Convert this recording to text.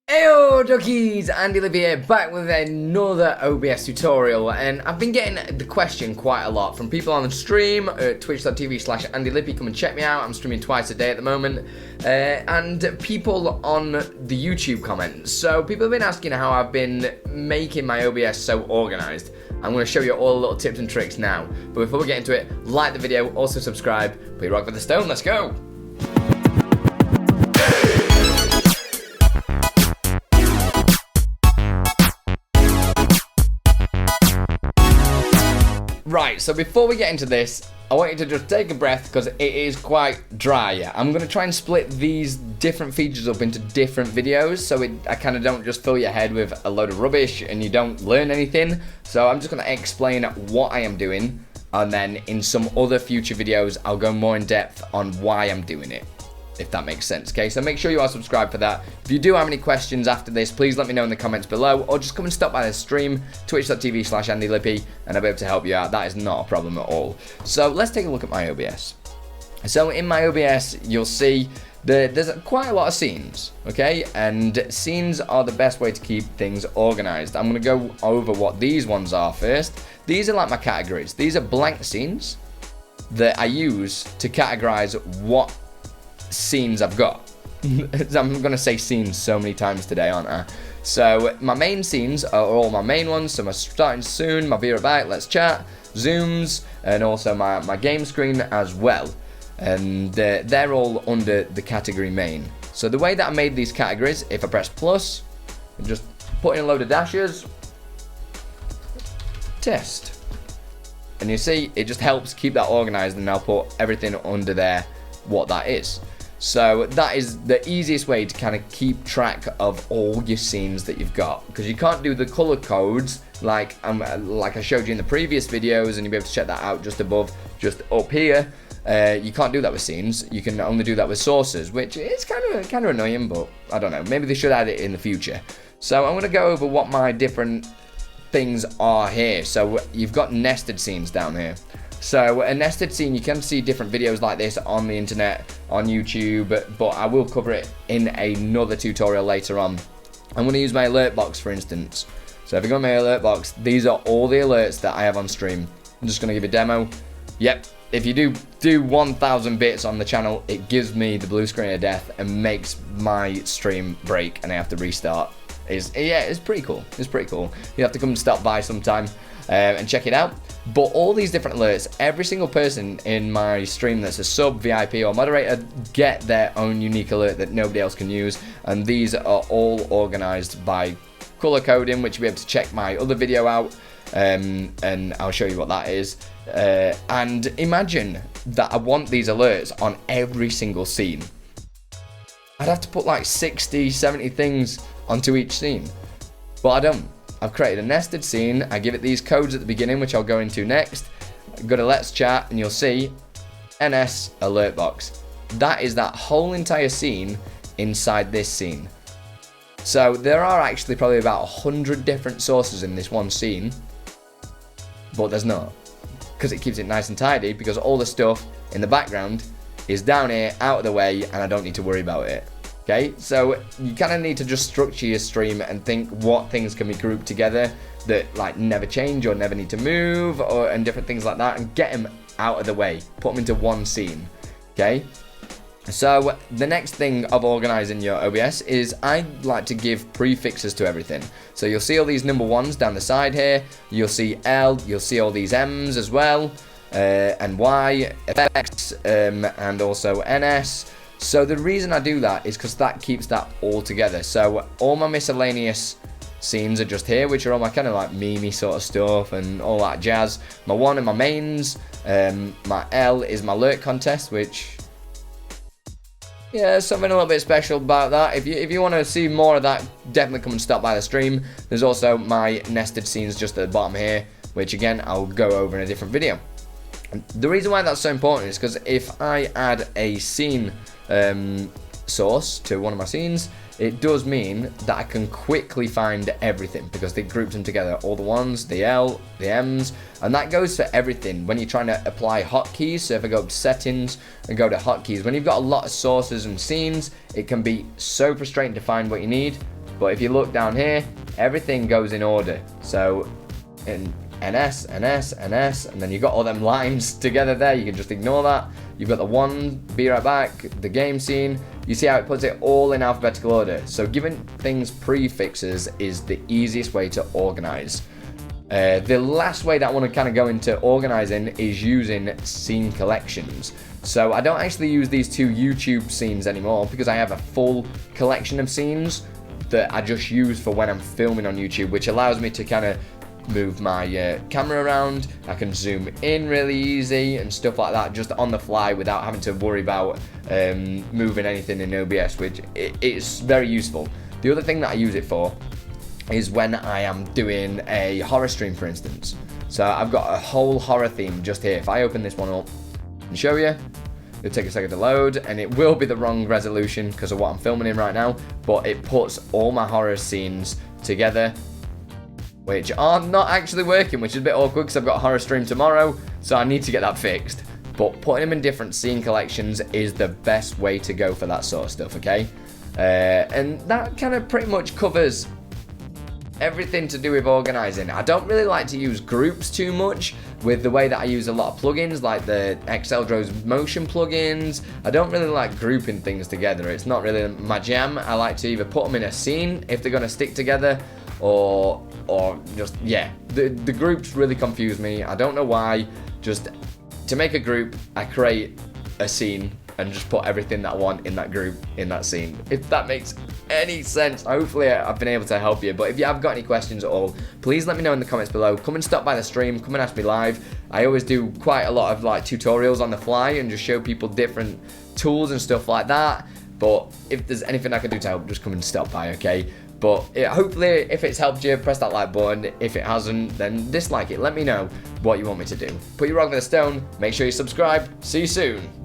Heyo duckies, Andi here, back with another OBS tutorial, and I've been getting the question quite a lot from people on the stream at twitch.tv/AndyLippy. Come and check me out, I'm streaming twice a day at the moment, and people on the YouTube comments. So people have been asking how I've been making my OBS so organized. I'm going to show you all the little tips and tricks now, but before we get into it, like the video, also subscribe, play rock with the stone, let's go! Right, so before we get into this, I want you to just take a breath because it is quite dry. I'm going to try and split these different features up into different videos so I kind of don't just fill your head with a load of rubbish and you don't learn anything. So I'm just going to explain what I am doing, and then in some other future videos I'll go more in depth on why I'm doing it, if that makes sense. Okay, so make sure you are subscribed for that. If you do have any questions after this, please let me know in the comments below, or just come and stop by the stream, twitch.tv/AndyLippy, and I'll be able to help you out. That is not a problem at all. So let's take a look at my OBS. So in my OBS, you'll see there's quite a lot of scenes, okay? And scenes are the best way to keep things organized. I'm gonna go over what these ones are first. These are like my categories. These are blank scenes that I use to categorize what scenes I've got. I'm gonna say scenes so many times today, aren't I? So my main scenes are all my main ones. So my starting soon, my be right back, let's chat, zooms, and also my game screen as well. And they're all under the category main. So the way that I made these categories, if I press plus and just put in a load of dashes, test, and you see it just helps keep that organized, and I'll put everything under there what that is. So that is the easiest way to kind of keep track of all your scenes that you've got, because you can't do the color codes like I showed you in the previous videos, and you'll be able to check that out just above, just up here. You can't do that with scenes. You can only do that with sources, which is kind of annoying, but I don't know, maybe they should add it in the future. So I'm going to go over what my different things are here. So you've got nested scenes down here. So a nested scene, you can see different videos like this on the internet, on YouTube, but I will cover it in another tutorial later on. I'm going to use my alert box, for instance. So if you go to my alert box, these are all the alerts that I have on stream. I'm just going to give a demo. Yep, if you do 1,000 bits on the channel, it gives me the blue screen of death and makes my stream break and I have to restart. It's pretty cool. It's pretty cool. You have to come and stop by sometime and check it out. But all these different alerts, every single person in my stream that's a sub, VIP, or moderator get their own unique alert that nobody else can use. And these are all organized by color coding, which you'll be able to check my other video out, and I'll show you what that is. And imagine that I want these alerts on every single scene. I'd have to put like 60, 70 things onto each scene, but I don't. I've created a nested scene. I give it these codes at the beginning, which I'll go into next. Go to Let's Chat, and you'll see NS alert box. That is that whole entire scene inside this scene. So there are actually probably about 100 different sources in this one scene, but there's not, because it keeps it nice and tidy, because all the stuff in the background is down here, out of the way, and I don't need to worry about it. Okay, so you kind of need to just structure your stream and think what things can be grouped together that like never change or never need to move, and different things like that, and get them out of the way. Put them into one scene. Okay, so the next thing of organizing your OBS is I like to give prefixes to everything. So you'll see all these number ones down the side here. You'll see L. You'll see all these M's as well, and Y, FX, and also NS. So the reason I do that is because that keeps that all together. So all my miscellaneous scenes are just here, which are all my kind of like meme sort of stuff and all that jazz. My 1 and my mains. My L is my alert contest, which, yeah, something a little bit special about that. If you want to see more of that, definitely come and stop by the stream. There's also my nested scenes just at the bottom here, which again I'll go over in a different video. The reason why that's so important is because if I add a scene source to one of my scenes, it does mean that I can quickly find everything, because they grouped them together, all the ones, the L, the M's, and that goes for everything when you're trying to apply hotkeys. So if I go to settings and go to hotkeys, when you've got a lot of sources and scenes, it can be so frustrating to find what you need. But if you look down here, everything goes in order. So in NS, NS, NS, and then you've got all them lines together there. You can just ignore that. You've got the one, be right back, the game scene. You see how it puts it all in alphabetical order. So giving things prefixes is the easiest way to organize. The last way that I want to kind of go into organizing is using scene collections. So I don't actually use these two YouTube scenes anymore because I have a full collection of scenes that I just use for when I'm filming on YouTube, which allows me to kind of move my camera around. I can zoom in really easy and stuff like that just on the fly without having to worry about moving anything in OBS, which it's very useful. The other thing that I use it for is when I am doing a horror stream, for instance. So I've got a whole horror theme just here. If I open this one up and show you, it'll take a second to load, and it will be the wrong resolution because of what I'm filming in right now, but it puts all my horror scenes together, which are not actually working, which is a bit awkward because I've got a horror stream tomorrow, so I need to get that fixed. But putting them in different scene collections is the best way to go for that sort of stuff, okay? And that kind of pretty much covers everything to do with organizing. I don't really like to use groups too much with the way that I use a lot of plugins like the Exceldrow's motion plugins. I don't really like grouping things together. It's not really my jam. I like to either put them in a scene if they're going to stick together, or just, yeah, the groups really confuse me. I don't know why. Just to make a group, I create a scene and just put everything that I want in that group, in that scene. If that makes any sense, hopefully I've been able to help you. But if you have got any questions at all, please let me know in the comments below. Come and stop by the stream, come and ask me live. I always do quite a lot of like tutorials on the fly and just show people different tools and stuff like that. But if there's anything I can do to help, just come and stop by, okay? But hopefully, if it's helped you, press that like button. If it hasn't, then dislike it. Let me know what you want me to do. Put your rock with a stone. Make sure you subscribe. See you soon.